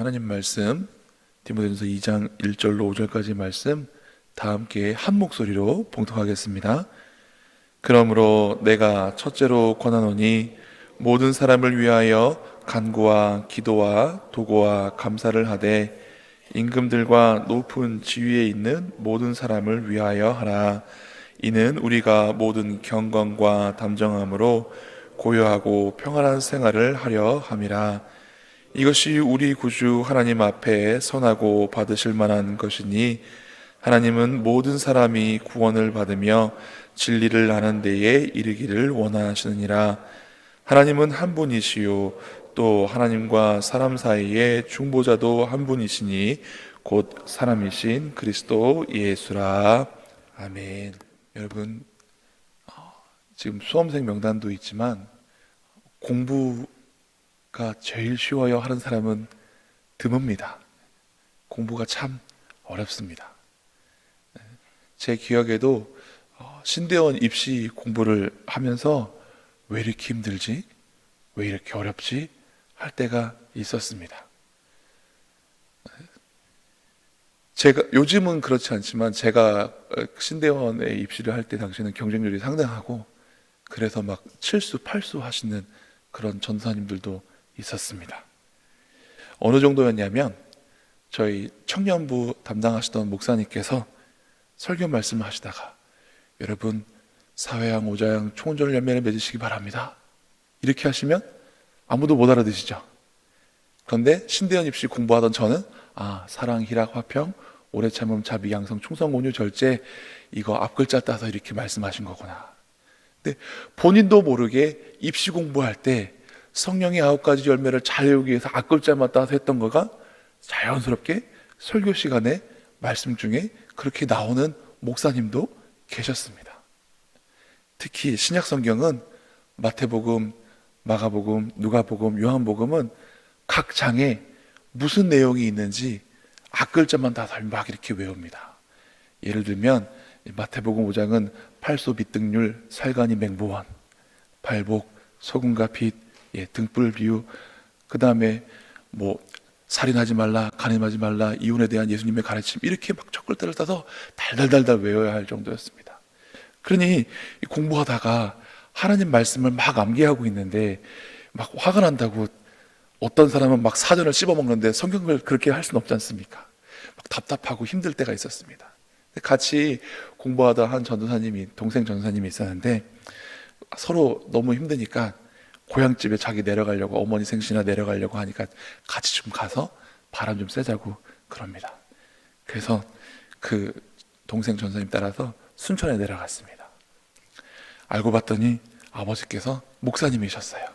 하나님 말씀 디모데전서 2장 1절로 5절까지 말씀 다 함께 한 목소리로 봉독하겠습니다. 그러므로 내가 첫째로 권하노니 모든 사람을 위하여 간구와 기도와 도고와 감사를 하되 임금들과 높은 지위에 있는 모든 사람을 위하여 하라. 이는 우리가 모든 경건과 담정함으로 고요하고 평안한 생활을 하려 함이라. 이것이 우리 구주 하나님 앞에 선하고 받으실 만한 것이니 하나님은 모든 사람이 구원을 받으며 진리를 아는 데에 이르기를 원하시느니라. 하나님은 한 분이시요 또 하나님과 사람 사이에 중보자도 한 분이시니 곧 사람이신 그리스도 예수라. 아멘. 여러분, 지금 수험생 명단도 있지만 공부가 제일 쉬워요 하는 사람은 드뭅니다. 공부가 참 어렵습니다. 제 기억에도 신대원 입시 공부를 하면서 왜 이렇게 힘들지? 왜 이렇게 어렵지? 할 때가 있었습니다. 제가 요즘은 그렇지 않지만 제가 신대원에 입시를 할 때 당시에는 경쟁률이 상당하고 그래서 막 7수, 8수 하시는 그런 전도사님들도 있었습니다. 어느 정도였냐면 저희 청년부 담당하시던 목사님께서 설교 말씀을 하시다가 여러분 사회양, 오자양, 총존 열매를 맺으시기 바랍니다. 이렇게 하시면 아무도 못 알아듣시죠. 그런데 신대원 입시 공부하던 저는 사랑, 희락, 화평, 오래 참음, 자비, 양성, 충성, 온유, 절제 이거 앞글자 따서 이렇게 말씀하신 거구나. 근데 본인도 모르게 입시 공부할 때 성령의 9가지 열매를 잘 외우기 위해서 앞글자만 따서 했던 거가 자연스럽게 설교 시간에 말씀 중에 그렇게 나오는 목사님도 계셨습니다. 특히 신약 성경은 마태복음, 마가복음, 누가복음, 요한복음은 각 장에 무슨 내용이 있는지 앞글자만 다 막 이렇게 외웁니다. 예를 들면 마태복음 5장은 팔소 비등률, 살간이 맹보원, 발복, 소금과 빛, 등불 비유, 그 다음에 살인하지 말라, 간음하지 말라, 이혼에 대한 예수님의 가르침 이렇게 막 첫 글자를 따서 달달달달 외워야 할 정도였습니다. 그러니 공부하다가 하나님 말씀을 막 암기하고 있는데 막 화가 난다고 어떤 사람은 막 사전을 씹어먹는데 성경을 그렇게 할 수는 없지 않습니까? 막 답답하고 힘들 때가 있었습니다. 같이 공부하다 한 전도사님이, 동생 전도사님이 있었는데 서로 너무 힘드니까 고향집에 자기 내려가려고, 어머니 생신이나 내려가려고 하니까 같이 좀 가서 바람 좀 쐬자고 그럽니다. 그래서 그 동생 전도사님 따라서 순천에 내려갔습니다. 알고 봤더니 아버지께서 목사님이셨어요.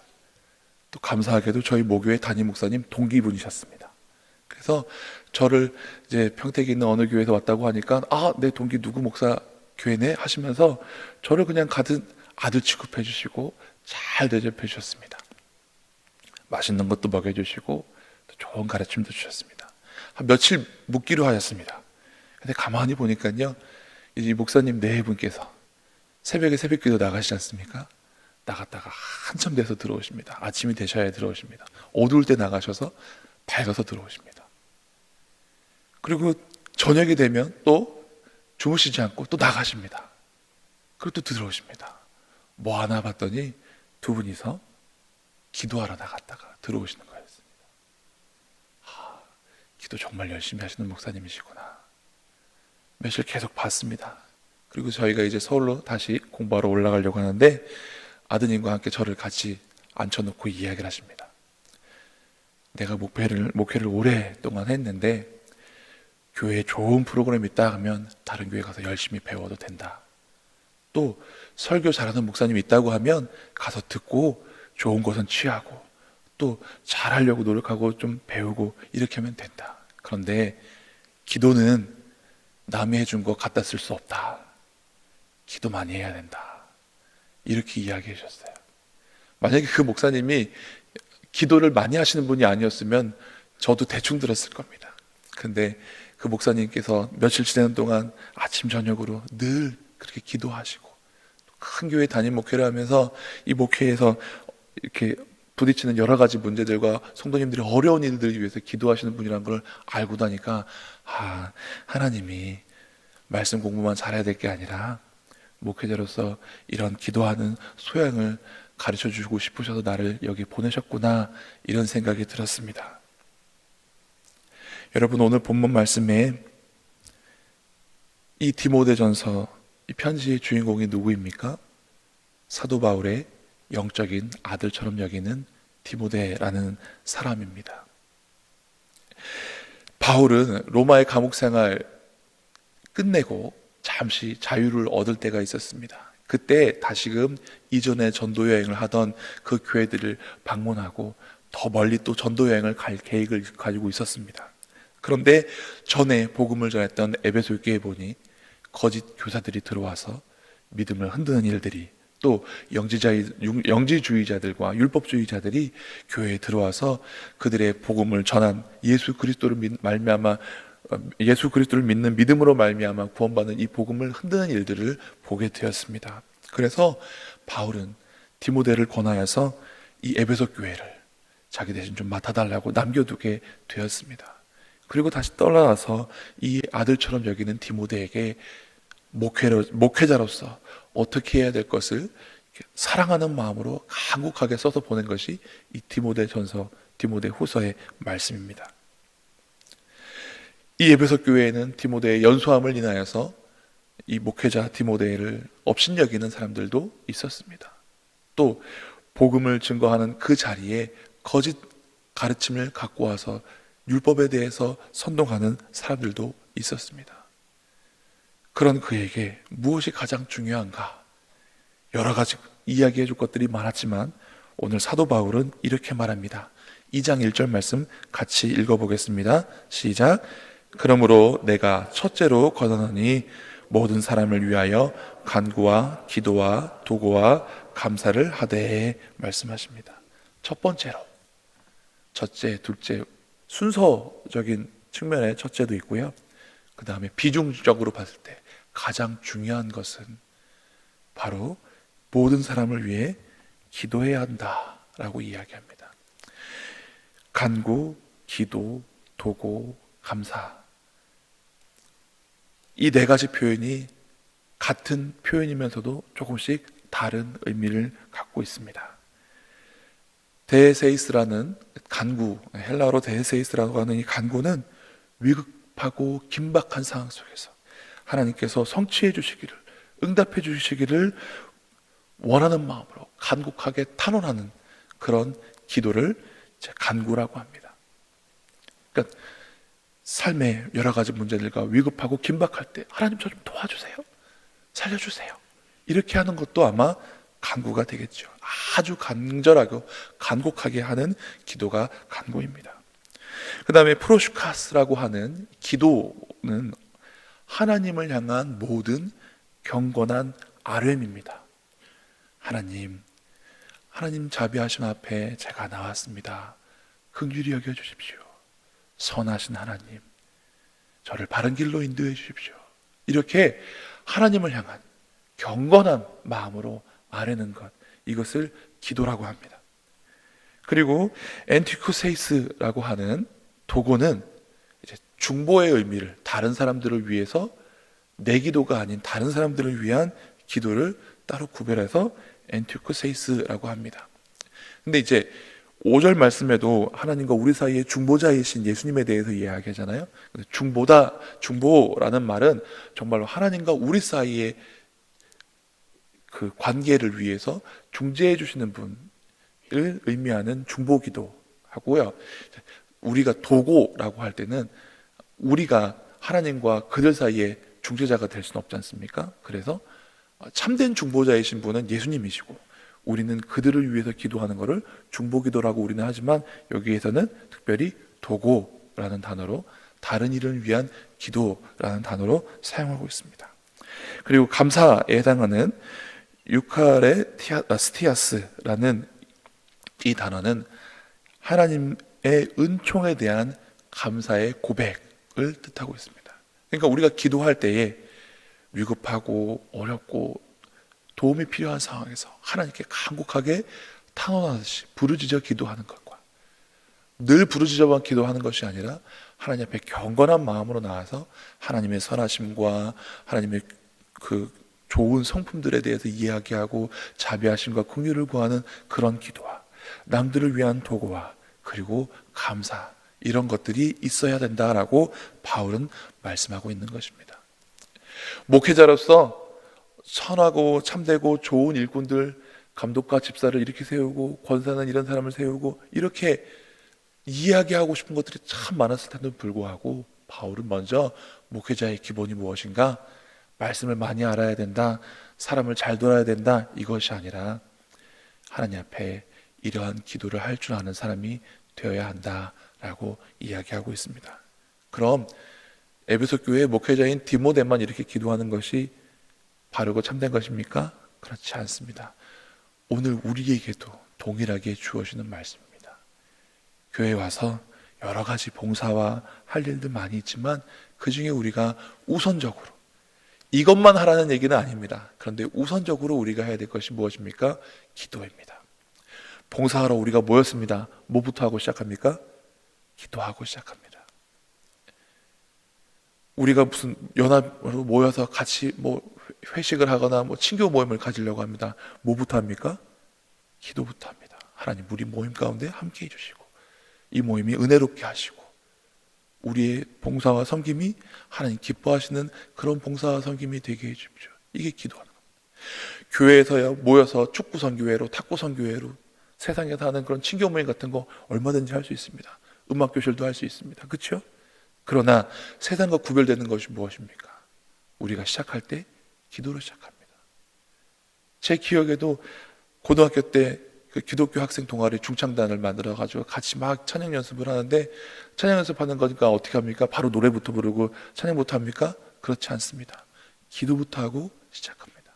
또 감사하게도 저희 모교의 담임 목사님 동기분이셨습니다. 그래서 저를 이제 평택에 있는 어느 교회에서 왔다고 하니까 내 동기 누구 목사 교회네 하시면서 저를 그냥 가든 아들 취급해 주시고 잘 대접해 주셨습니다. 맛있는 것도 먹여주시고 또 좋은 가르침도 주셨습니다. 한 며칠 묵기로 하였습니다. 근데 가만히 보니까요, 이 목사님 네 분께서 새벽에 새벽기도 나가시지 않습니까? 나갔다가 한참 돼서 들어오십니다. 아침이 되셔야 들어오십니다. 어두울 때 나가셔서 밝아서 들어오십니다. 그리고 저녁이 되면 또 주무시지 않고 또 나가십니다. 그리고 또 들어오십니다. 뭐 하나 봤더니 두 분이서 기도하러 나갔다가 들어오시는 거였습니다. 기도 정말 열심히 하시는 목사님이시구나. 며칠 계속 봤습니다. 그리고 저희가 이제 서울로 다시 공부하러 올라가려고 하는데 아드님과 함께 저를 같이 앉혀놓고 이야기를 하십니다. 내가 목회를 오랫동안 했는데 교회에 좋은 프로그램이 있다 하면 다른 교회 가서 열심히 배워도 된다. 또 설교 잘하는 목사님이 있다고 하면 가서 듣고 좋은 것은 취하고 또 잘하려고 노력하고 좀 배우고 이렇게 하면 된다. 그런데 기도는 남이 해준 거 갖다 쓸 수 없다. 기도 많이 해야 된다. 이렇게 이야기해 주셨어요. 만약에 그 목사님이 기도를 많이 하시는 분이 아니었으면 저도 대충 들었을 겁니다. 근데 그 목사님께서 며칠 지내는 동안 아침 저녁으로 늘 그렇게 기도하시고 큰 교회 담임 목회를 하면서 이 목회에서 이렇게 부딪히는 여러 가지 문제들과 성도님들이 어려운 일들을 위해서 기도하시는 분이라는 걸 알고 나니까 하나님이 말씀 공부만 잘해야 될 게 아니라 목회자로서 이런 기도하는 소양을 가르쳐 주고 싶으셔서 나를 여기 보내셨구나, 이런 생각이 들었습니다. 여러분, 오늘 본문 말씀에 이 디모데전서, 이 편지의 주인공이 누구입니까? 사도 바울의 영적인 아들처럼 여기는 디모데라는 사람입니다. 바울은 로마의 감옥 생활 끝내고 잠시 자유를 얻을 때가 있었습니다. 그때 다시금 이전에 전도 여행을 하던 그 교회들을 방문하고 더 멀리 또 전도 여행을 갈 계획을 가지고 있었습니다. 그런데 전에 복음을 전했던 에베소 교회에 보니 거짓 교사들이 들어와서 믿음을 흔드는 일들이, 또 영지주의자들과 율법주의자들이 교회에 들어와서 그들의 복음을 전한 예수 그리스도를 믿는 믿음으로 말미암아 구원받는 이 복음을 흔드는 일들을 보게 되었습니다. 그래서 바울은 디모데를 권하여서 이 에베소 교회를 자기 대신 좀 맡아달라고 남겨두게 되었습니다. 그리고 다시 떠나서 이 아들처럼 여기는 디모데에게 목회자로서 어떻게 해야 될 것을 사랑하는 마음으로 간곡하게 써서 보낸 것이 이 디모데전서, 디모데후서의 말씀입니다. 이 에베소 교회에는 디모데의 연소함을 인하여서 이 목회자 디모데를 업신여기는 사람들도 있었습니다. 또 복음을 증거하는 그 자리에 거짓 가르침을 갖고 와서 율법에 대해서 선동하는 사람들도 있었습니다. 그런 그에게 무엇이 가장 중요한가? 여러 가지 이야기해 줄 것들이 많았지만 오늘 사도 바울은 이렇게 말합니다. 2장 1절 말씀 같이 읽어보겠습니다. 시작. 그러므로 내가 첫째로 권하노니 모든 사람을 위하여 간구와 기도와 도고와 감사를 하되, 말씀하십니다. 첫 번째로, 첫째, 둘째, 순서적인 측면의 첫째도 있고요. 그 다음에 비중적으로 봤을 때 가장 중요한 것은 바로 모든 사람을 위해 기도해야 한다라고 이야기합니다. 간구, 기도, 도고, 감사, 이 네 가지 표현이 같은 표현이면서도 조금씩 다른 의미를 갖고 있습니다. 데세이스라는 간구, 헬라어로 데세이스라고 하는 이 간구는 위급하고 긴박한 상황 속에서 하나님께서 성취해 주시기를, 응답해 주시기를 원하는 마음으로 간곡하게 탄원하는 그런 기도를 간구라고 합니다. 그러니까 삶의 여러 가지 문제들과 위급하고 긴박할 때 하나님 저 좀 도와주세요, 살려주세요, 이렇게 하는 것도 아마 간구가 되겠죠. 아주 간절하고 간곡하게 하는 기도가 간구입니다. 그 다음에 프로슈카스라고 하는 기도는 하나님을 향한 모든 경건한 아뢰입니다. 하나님 자비하신 앞에 제가 나왔습니다. 긍휼히 여겨주십시오. 선하신 하나님, 저를 바른 길로 인도해 주십시오. 이렇게 하나님을 향한 경건한 마음으로 아뢰는 것, 이것을 기도라고 합니다. 그리고 엔티쿠세이스라고 하는 도고는 이제 중보의 의미를, 다른 사람들을 위해서 내 기도가 아닌 다른 사람들을 위한 기도를 따로 구별해서 엔티쿠세이스라고 합니다. 근데 이제 5절 말씀에도 하나님과 우리 사이에 중보자이신 예수님에 대해서 이야기하잖아요. 중보라는 말은 정말로 하나님과 우리 사이에 그 관계를 위해서 중재해 주시는 분을 의미하는 중보기도 하고요. 우리가 도고라고 할 때는 우리가 하나님과 그들 사이에 중재자가 될 수는 없지 않습니까? 그래서 참된 중보자이신 분은 예수님이시고 우리는 그들을 위해서 기도하는 것을 중보기도라고 우리는 하지만 여기에서는 특별히 도고라는 단어로, 다른 일을 위한 기도라는 단어로 사용하고 있습니다. 그리고 감사에 해당하는 유카레스티아스라는 이 단어는 하나님의 은총에 대한 감사의 고백을 뜻하고 있습니다. 그러니까 우리가 기도할 때에 위급하고 어렵고 도움이 필요한 상황에서 하나님께 간곡하게 탄원하듯이 부르짖어 기도하는 것과 늘 부르짖어만 기도하는 것이 아니라 하나님 앞에 경건한 마음으로 나와서 하나님의 선하심과 하나님의 그 좋은 성품들에 대해서 이야기하고 자비하심과 긍휼을 구하는 그런 기도와 남들을 위한 도구와 그리고 감사, 이런 것들이 있어야 된다라고 바울은 말씀하고 있는 것입니다. 목회자로서 선하고 참되고 좋은 일꾼들, 감독과 집사를 이렇게 세우고 권사는 이런 사람을 세우고 이렇게 이야기하고 싶은 것들이 참 많았을 텐데도 불구하고 바울은 먼저 목회자의 기본이 무엇인가? 말씀을 많이 알아야 된다, 사람을 잘 돌아야 된다, 이것이 아니라 하나님 앞에 이러한 기도를 할 줄 아는 사람이 되어야 한다라고 이야기하고 있습니다. 그럼 에베소 교회의 목회자인 디모데만 이렇게 기도하는 것이 바르고 참된 것입니까? 그렇지 않습니다. 오늘 우리에게도 동일하게 주어지는 말씀입니다. 교회에 와서 여러 가지 봉사와 할 일들 많이 있지만 그 중에 우리가 우선적으로 이것만 하라는 얘기는 아닙니다. 그런데 우선적으로 우리가 해야 될 것이 무엇입니까? 기도입니다. 봉사하러 우리가 모였습니다. 뭐부터 하고 시작합니까? 기도하고 시작합니다. 우리가 무슨 연합으로 모여서 같이 회식을 하거나 친교 모임을 가지려고 합니다. 뭐부터 합니까? 기도부터 합니다. 하나님, 우리 모임 가운데 함께 해주시고 이 모임이 은혜롭게 하시고 우리의 봉사와 섬김이 하나님 기뻐하시는 그런 봉사와 섬김이 되게 해주십시오. 이게 기도하는 겁니다. 교회에서 모여서 축구 선교회로, 탁구 선교회로 세상에서 하는 그런 친교 모임 같은 거 얼마든지 할 수 있습니다. 음악 교실도 할 수 있습니다. 그렇죠? 그러나 세상과 구별되는 것이 무엇입니까? 우리가 시작할 때 기도로 시작합니다. 제 기억에도 고등학교 때 그 기독교 학생 동아리 중창단을 만들어 가지고 같이 막 찬양 연습을 하는데, 찬양 연습하는 거니까 어떻게 합니까? 바로 노래부터 부르고 찬양부터 합니까? 그렇지 않습니다. 기도부터 하고 시작합니다.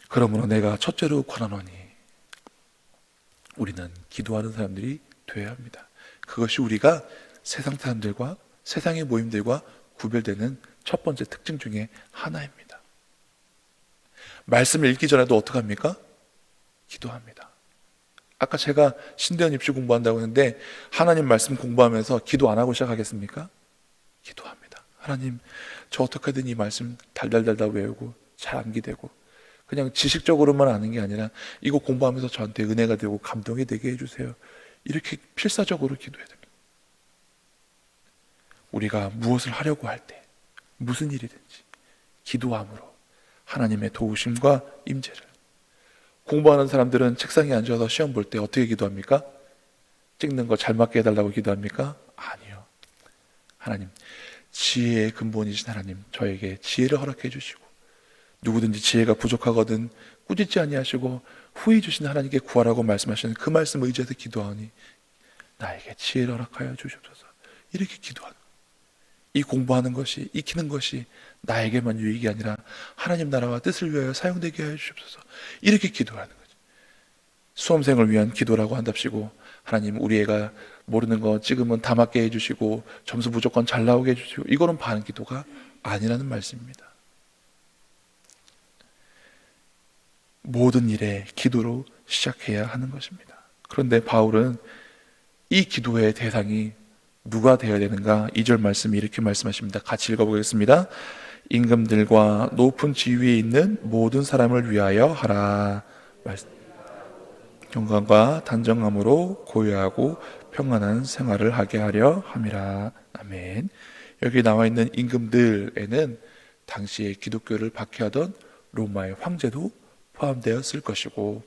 그러므로 내가 첫째로 권하노니 우리는 기도하는 사람들이 되어야 합니다. 그것이 우리가 세상 사람들과 세상의 모임들과 구별되는 첫 번째 특징 중에 하나입니다. 말씀을 읽기 전에도 어떻게 합니까? 기도합니다. 아까 제가 신대원 입시 공부한다고 했는데 하나님 말씀 공부하면서 기도 안 하고 시작하겠습니까? 기도합니다. 하나님, 저 어떻게든 이 말씀 달달달달 외우고 잘 암기되고 그냥 지식적으로만 아는 게 아니라 이거 공부하면서 저한테 은혜가 되고 감동이 되게 해주세요. 이렇게 필사적으로 기도해야 됩니다. 우리가 무엇을 하려고 할 때, 무슨 일이든지 기도함으로 하나님의 도우심과 임재를. 공부하는 사람들은 책상에 앉아서 시험 볼 때 어떻게 기도합니까? 찍는 거 잘 맞게 해달라고 기도합니까? 아니요. 하나님, 지혜의 근본이신 하나님, 저에게 지혜를 허락해 주시고 누구든지 지혜가 부족하거든 꾸짖지 아니하시고 후히 주신 하나님께 구하라고 말씀하시는 그 말씀 의지해서 기도하니 나에게 지혜를 허락하여 주시옵소서. 이렇게 기도하는 거예요. 이 공부하는 것이, 익히는 것이 나에게만 유익이 아니라 하나님 나라와 뜻을 위하여 사용되게 하여 주시옵소서. 이렇게 기도하는 거죠. 수험생을 위한 기도라고 한답시고 하나님, 우리 애가 모르는 거 지금은 다 맞게 해주시고 점수 무조건 잘 나오게 해주시고, 이거는 바른 기도가 아니라는 말씀입니다. 모든 일에 기도로 시작해야 하는 것입니다. 그런데 바울은 이 기도의 대상이 누가 되어야 되는가? 2절 말씀이 이렇게 말씀하십니다. 같이 읽어보겠습니다. 임금들과 높은 지위에 있는 모든 사람을 위하여 하라. 경건과 단정함으로 고요하고 평안한 생활을 하게 하려 함이라. 아멘. 여기 나와 있는 임금들에는 당시에 기독교를 박해하던 로마의 황제도 포함되었을 것이고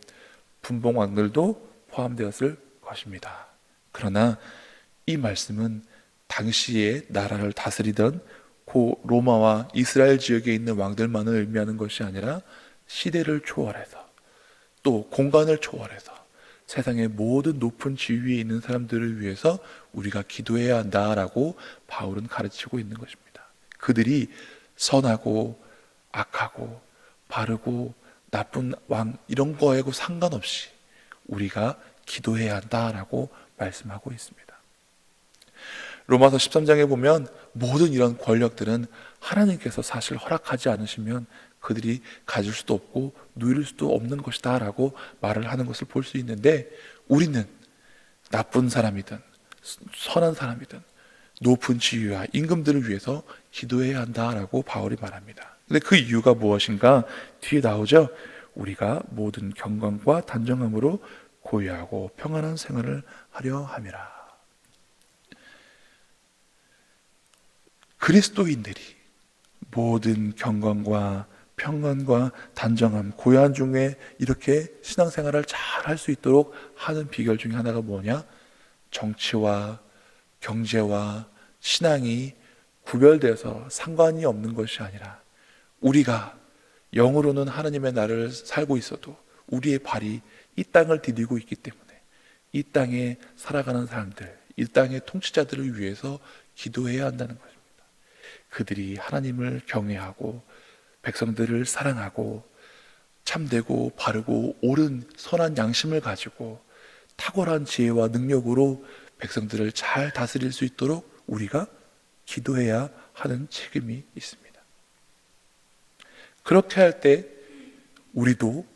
분봉왕들도 포함되었을 것입니다. 그러나 이 말씀은 당시에 나라를 다스리던 고 로마와 이스라엘 지역에 있는 왕들만을 의미하는 것이 아니라 시대를 초월해서 또 공간을 초월해서 세상의 모든 높은 지위에 있는 사람들을 위해서 우리가 기도해야 한다라고 바울은 가르치고 있는 것입니다. 그들이 선하고 악하고 바르고 나쁜 왕 이런 거하고 상관없이 우리가 기도해야 한다라고 말씀하고 있습니다. 로마서 13장에 보면 모든 이런 권력들은 하나님께서 사실 허락하지 않으시면 그들이 가질 수도 없고 누릴 수도 없는 것이다 라고 말을 하는 것을 볼 수 있는데, 우리는 나쁜 사람이든 선한 사람이든 높은 지위와 임금들을 위해서 기도해야 한다라고 바울이 말합니다. 근데 그 이유가 무엇인가? 뒤에 나오죠. 우리가 모든 경건과 단정함으로 고요하고 평안한 생활을 하려 함이라. 그리스도인들이 모든 경건과 평안과 단정함, 고요한 중에 이렇게 신앙생활을 잘 할 수 있도록 하는 비결 중에 하나가 뭐냐? 정치와 경제와 신앙이 구별돼서 상관이 없는 것이 아니라, 우리가 영으로는 하나님의 나라를 살고 있어도 우리의 발이 이 땅을 디디고 있기 때문에 이 땅에 살아가는 사람들, 이 땅의 통치자들을 위해서 기도해야 한다는 것입니다. 그들이 하나님을 경외하고 백성들을 사랑하고 참되고 바르고 옳은 선한 양심을 가지고 탁월한 지혜와 능력으로 백성들을 잘 다스릴 수 있도록 우리가 기도해야 하는 책임이 있습니다. 그렇게 할 때 우리도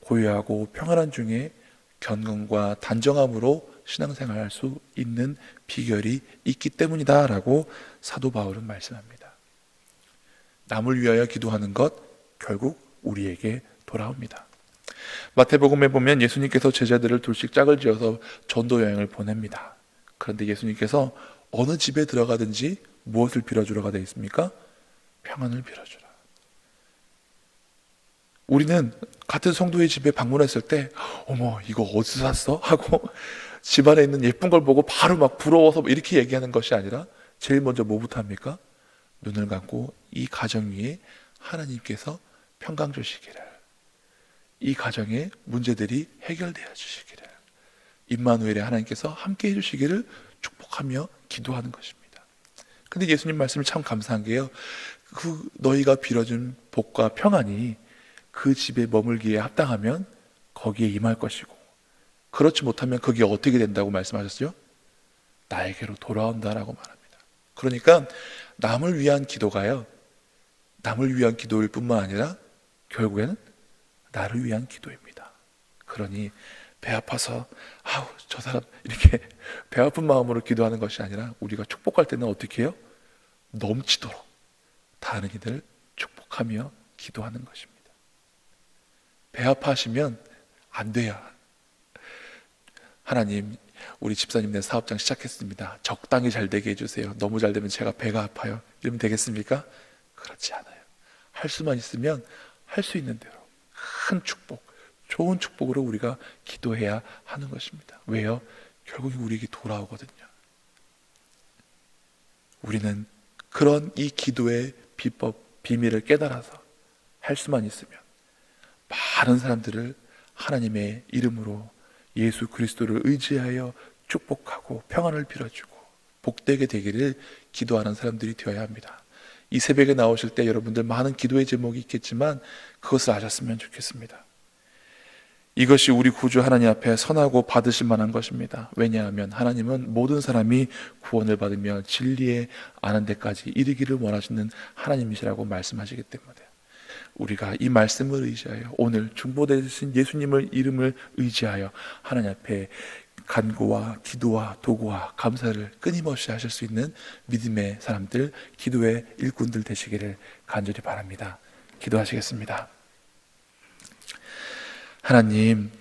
고요하고 평안한 중에 경건과 단정함으로 신앙생활할 수 있는 비결이 있기 때문이다 라고 사도 바울은 말씀합니다. 남을 위하여 기도하는 것, 결국 우리에게 돌아옵니다. 마태복음에 보면 예수님께서 제자들을 둘씩 짝을 지어서 전도 여행을 보냅니다. 그런데 예수님께서 어느 집에 들어가든지 무엇을 빌어주라가 되어 있습니까? 평안을 빌어주라. 우리는 같은 성도의 집에 방문했을 때 어머 이거 어디서 샀어? 하고 집안에 있는 예쁜 걸 보고 바로 막 부러워서 이렇게 얘기하는 것이 아니라, 제일 먼저 뭐부터 합니까? 눈을 감고 이 가정 위에 하나님께서 평강 주시기를, 이 가정의 문제들이 해결되어 주시기를, 임마누엘의 하나님께서 함께 해주시기를 축복하며 기도하는 것입니다. 근데 예수님 말씀이 참 감사한 게요, 그 너희가 빌어준 복과 평안이 그 집에 머물기에 합당하면 거기에 임할 것이고, 그렇지 못하면 그게 어떻게 된다고 말씀하셨죠? 나에게로 돌아온다라고 말합니다. 그러니까 남을 위한 기도가요, 남을 위한 기도일 뿐만 아니라 결국에는 나를 위한 기도입니다. 그러니 배 아파서 아우 저 사람 이렇게 배 아픈 마음으로 기도하는 것이 아니라, 우리가 축복할 때는 어떻게 해요? 넘치도록 다른 이들을 축복하며 기도하는 것입니다. 배 아파하시면 안 돼요. 하나님, 우리 집사님네 사업장 시작했습니다. 적당히 잘 되게 해주세요. 너무 잘 되면 제가 배가 아파요. 이러면 되겠습니까? 그렇지 않아요. 할 수만 있으면 할 수 있는 대로 큰 축복, 좋은 축복으로 우리가 기도해야 하는 것입니다. 왜요? 결국 우리에게 돌아오거든요. 우리는 그런 이 기도의 비법, 비밀을 깨달아서 할 수만 있으면 많은 사람들을 하나님의 이름으로 예수 그리스도를 의지하여 축복하고 평안을 빌어주고 복되게 되기를 기도하는 사람들이 되어야 합니다. 이 새벽에 나오실 때 여러분들 많은 기도의 제목이 있겠지만 그것을 아셨으면 좋겠습니다. 이것이 우리 구주 하나님 앞에 선하고 받으실 만한 것입니다. 왜냐하면 하나님은 모든 사람이 구원을 받으며 진리에 아는 데까지 이르기를 원하시는 하나님이시라고 말씀하시기 때문에 우리가 이 말씀을 의지하여, 오늘 중보되신 예수님을 이름을 의지하여 하나님 앞에 간구와 기도와 도구와 감사를 끊임없이 하실 수 있는 믿음의 사람들, 기도의 일꾼들 되시기를 간절히 바랍니다. 기도하시겠습니다. 하나님,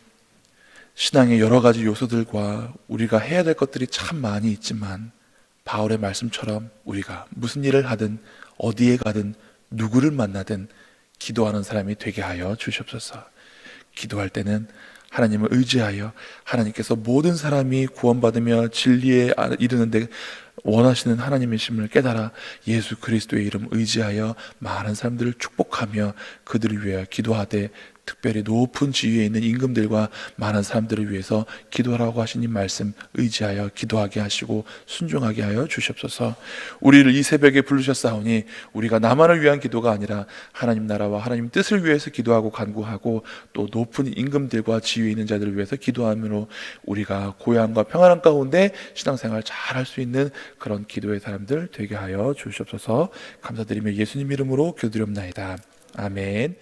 신앙의 여러 가지 요소들과 우리가 해야 될 것들이 참 많이 있지만 바울의 말씀처럼 우리가 무슨 일을 하든 어디에 가든 누구를 만나든 기도하는 사람이 되게 하여 주시옵소서. 기도할 때는 하나님을 의지하여 하나님께서 모든 사람이 구원받으며 진리에 이르는데 원하시는 하나님이심을 깨달아 예수 그리스도의 이름 의지하여 많은 사람들을 축복하며 그들을 위하여 기도하되, 특별히 높은 지위에 있는 임금들과 많은 사람들을 위해서 기도하라고 하신 이 말씀 의지하여 기도하게 하시고 순종하게 하여 주시옵소서. 우리를 이 새벽에 부르셨사오니 우리가 나만을 위한 기도가 아니라 하나님 나라와 하나님 뜻을 위해서 기도하고 간구하고 또 높은 임금들과 지위에 있는 자들을 위해서 기도함으로 우리가 고요함과 평안함 가운데 신앙생활 잘 할 수 있는 그런 기도의 사람들 되게 하여 주시옵소서. 감사드리며 예수님 이름으로 기도드리옵나이다. 아멘.